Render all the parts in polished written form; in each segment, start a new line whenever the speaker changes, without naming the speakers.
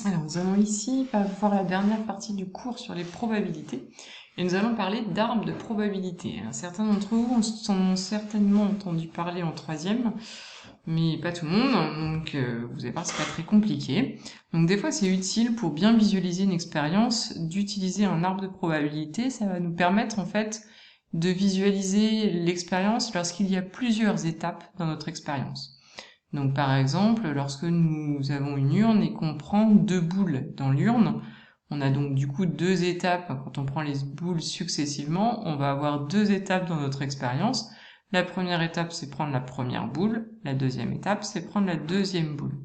Alors, nous allons ici voir la dernière partie du cours sur les probabilités et nous allons parler d'arbres de probabilité. Certains d'entre vous en ont certainement entendu parler en troisième, mais pas tout le monde, donc vous allez voir, c'est pas très compliqué. Donc des fois, c'est utile pour bien visualiser une expérience d'utiliser un arbre de probabilité. Ça va nous permettre en fait de visualiser l'expérience lorsqu'il y a plusieurs étapes dans notre expérience. Donc par exemple, lorsque nous avons une urne et qu'on prend deux boules dans l'urne, on a donc du coup deux étapes. Quand on prend les boules successivement, on va avoir deux étapes dans notre expérience. La première étape, c'est prendre la première boule. La deuxième étape, c'est prendre la deuxième boule.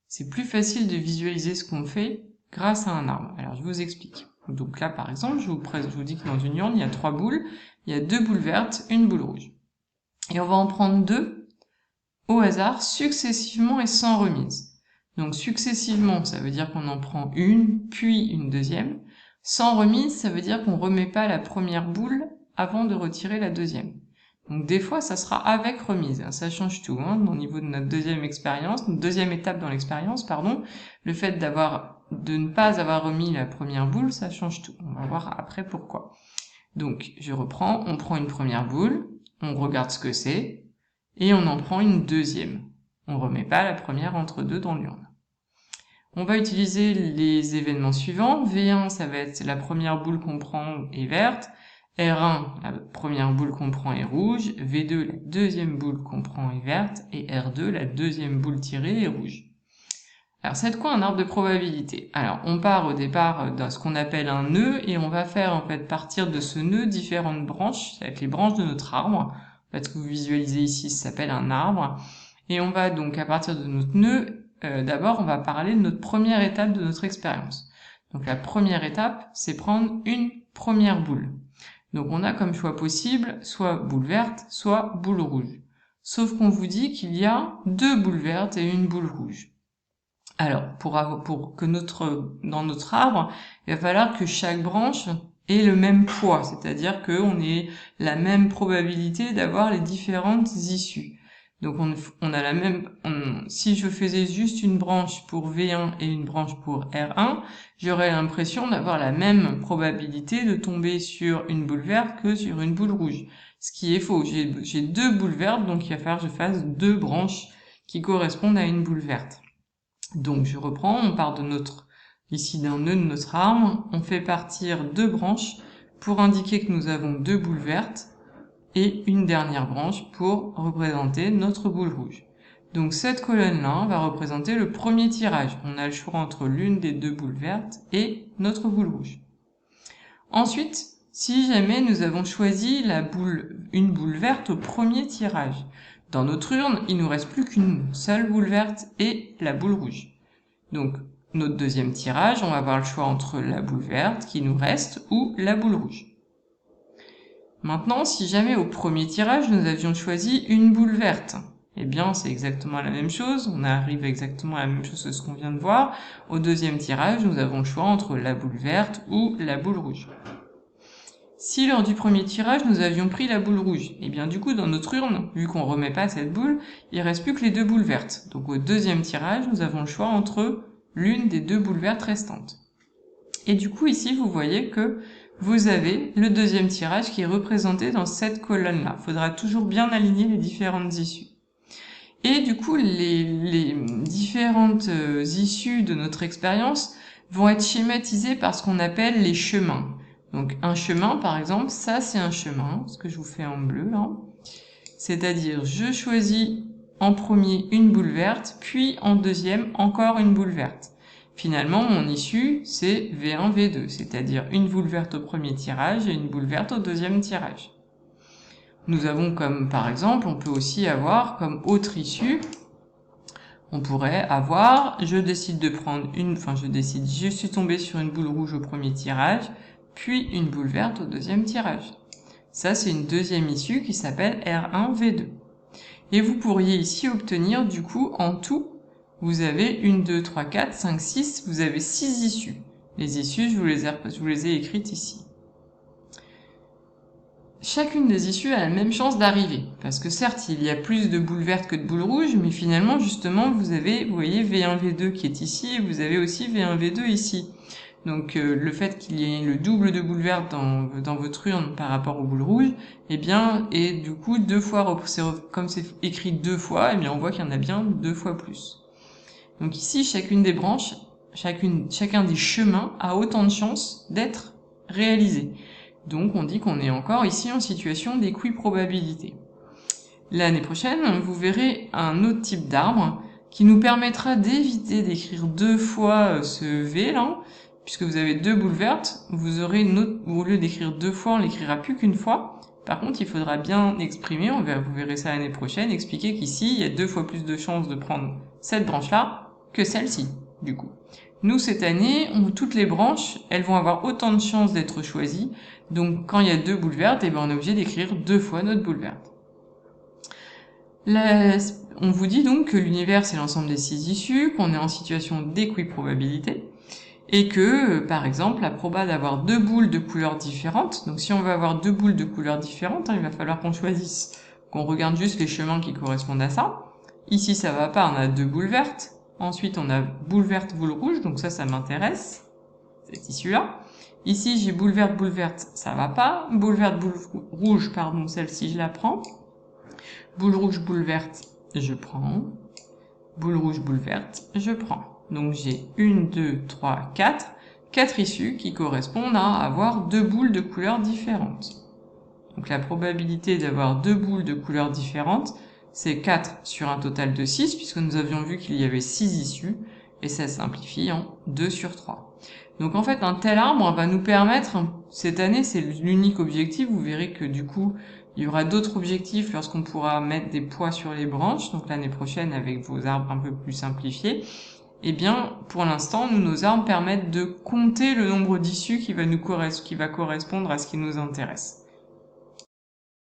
C'est plus facile de visualiser ce qu'on fait grâce à un arbre. Alors je vous explique. Donc là par exemple, je vous dis que dans une urne, il y a trois boules. Il y a deux boules vertes, une boule rouge. Et on va en prendre deux au hasard, successivement et sans remise. Donc successivement, ça veut dire qu'on en prend une, puis une deuxième. Sans remise, ça veut dire qu'on remet pas la première boule avant de retirer la deuxième. Donc des fois, ça sera avec remise. Ça change tout, au niveau de notre deuxième expérience, notre deuxième étape dans l'expérience, pardon. Le fait de ne pas avoir remis la première boule, ça change tout. On va voir après pourquoi. Donc je reprends, on prend une première boule, on regarde ce que c'est, et on en prend une deuxième. On remet pas la première entre deux dans l'urne. On va utiliser les événements suivants. V1, ça va être la première boule qu'on prend est verte. R1, la première boule qu'on prend est rouge. V2, la deuxième boule qu'on prend est verte. Et R2, la deuxième boule tirée est rouge. Alors, c'est de quoi un arbre de probabilité? Alors, on part au départ dans ce qu'on appelle un nœud et on va faire en fait partir de ce nœud différentes branches, ça va être les branches de notre arbre. En fait, ce que vous visualisez ici, ça s'appelle un arbre. Et on va donc, à partir de notre nœud, d'abord, on va parler de notre première étape de notre expérience. Donc, la première étape, c'est prendre une première boule. Donc, on a comme choix possible soit boule verte, soit boule rouge. Sauf qu'on vous dit qu'il y a deux boules vertes et une boule rouge. Alors, pour que dans notre arbre, il va falloir que chaque branche ait le même poids, c'est-à-dire qu'on ait la même probabilité d'avoir les différentes issues. Donc on a la même, si je faisais juste une branche pour V1 et une branche pour R1, j'aurais l'impression d'avoir la même probabilité de tomber sur une boule verte que sur une boule rouge. Ce qui est faux. J'ai deux boules vertes, donc il va falloir que je fasse deux branches qui correspondent à une boule verte. Donc je reprends, on part ici d'un nœud de notre arbre, on fait partir deux branches pour indiquer que nous avons deux boules vertes et une dernière branche pour représenter notre boule rouge. Donc cette colonne-là va représenter le premier tirage. On a le choix entre l'une des deux boules vertes et notre boule rouge. Ensuite, si jamais nous avons choisi une boule verte au premier tirage, dans notre urne, il nous reste plus qu'une seule boule verte et la boule rouge. Donc, notre deuxième tirage, on va avoir le choix entre la boule verte qui nous reste ou la boule rouge. Maintenant, si jamais au premier tirage, nous avions choisi une boule verte, eh bien, c'est exactement la même chose. On arrive exactement à la même chose que ce qu'on vient de voir. Au deuxième tirage, nous avons le choix entre la boule verte ou la boule rouge. Si lors du premier tirage, nous avions pris la boule rouge, eh bien du coup, dans notre urne, vu qu'on remet pas cette boule, il reste plus que les deux boules vertes. Donc au deuxième tirage, nous avons le choix entre l'une des deux boules vertes restantes. Et du coup, ici, vous voyez que vous avez le deuxième tirage qui est représenté dans cette colonne-là. Il faudra toujours bien aligner les différentes issues. Et du coup, les différentes issues de notre expérience vont être schématisées par ce qu'on appelle les chemins. Donc un chemin, par exemple, ça c'est un chemin, ce que je vous fais en bleu là. C'est-à-dire, je choisis en premier une boule verte, puis en deuxième encore une boule verte. Finalement, mon issue, c'est V1, V2, c'est-à-dire une boule verte au premier tirage et une boule verte au deuxième tirage. Nous avons comme, par exemple, on peut aussi avoir comme autre issue, on pourrait avoir, je suis tombé sur une boule rouge au premier tirage, puis une boule verte au deuxième tirage. Ça, c'est une deuxième issue qui s'appelle R1V2. Et vous pourriez ici obtenir, du coup, en tout, vous avez 1, 2, 3, 4, 5, 6, vous avez 6 issues. Les issues, je vous les ai écrites ici. chacune des issues a la même chance d'arriver. Parce que certes, il y a plus de boules vertes que de boules rouges, mais finalement, justement, vous voyez V1, V2 qui est ici, et vous avez aussi V1, V2 ici. Donc le fait qu'il y ait le double de boules vertes dans votre urne par rapport aux boules rouges, eh bien, et du coup, comme c'est écrit 2 fois, eh bien, on voit qu'il y en a bien 2 fois plus. Donc ici, chacune des branches, chacun des chemins a autant de chances d'être réalisé. Donc on dit qu'on est encore ici en situation d'équiprobabilité. L'année prochaine, vous verrez un autre type d'arbre qui nous permettra d'éviter d'écrire 2 fois ce V là, puisque vous avez 2 boules vertes, vous aurez au lieu d'écrire 2 fois, on l'écrira plus qu'une fois. Par contre, il faudra bien exprimer, vous verrez ça l'année prochaine, expliquer qu'ici, il y a 2 fois plus de chances de prendre cette branche-là que celle-ci, du coup. Nous, cette année, toutes les branches, elles vont avoir autant de chances d'être choisies. Donc, quand il y a 2 boules vertes, on est obligé d'écrire 2 fois notre boule verte. On vous dit donc que l'univers, c'est l'ensemble des 6 issues, qu'on est en situation d'équiprobabilité, et que, par exemple, la proba d'avoir 2 boules de couleurs différentes, donc si on veut avoir 2 boules de couleurs différentes, il va falloir qu'on choisisse, qu'on regarde juste les chemins qui correspondent à ça. Ici, ça va pas, on a 2 boules vertes. Ensuite, on a boule verte, boule rouge, donc ça m'intéresse, cette issue-là. Ici, j'ai boule verte, ça va pas. Boule verte, boule rouge, pardon, celle-ci, je la prends. Boule rouge, boule verte, je prends. Boule rouge, boule verte, je prends. Donc j'ai 1, 2, 3, 4. 4 issues qui correspondent à avoir 2 boules de couleurs différentes. Donc la probabilité d'avoir 2 boules de couleurs différentes, c'est 4 sur un total de 6, puisque nous avions vu qu'il y avait 6 issues, et ça simplifie en 2 sur 3. Donc en fait, un tel arbre va nous permettre, cette année c'est l'unique objectif, vous verrez que du coup, il y aura d'autres objectifs lorsqu'on pourra mettre des poids sur les branches, donc l'année prochaine avec vos arbres un peu plus simplifiés. Eh bien, pour l'instant, nos arbres permettent de compter le nombre d'issues qui va correspondre à ce qui nous intéresse.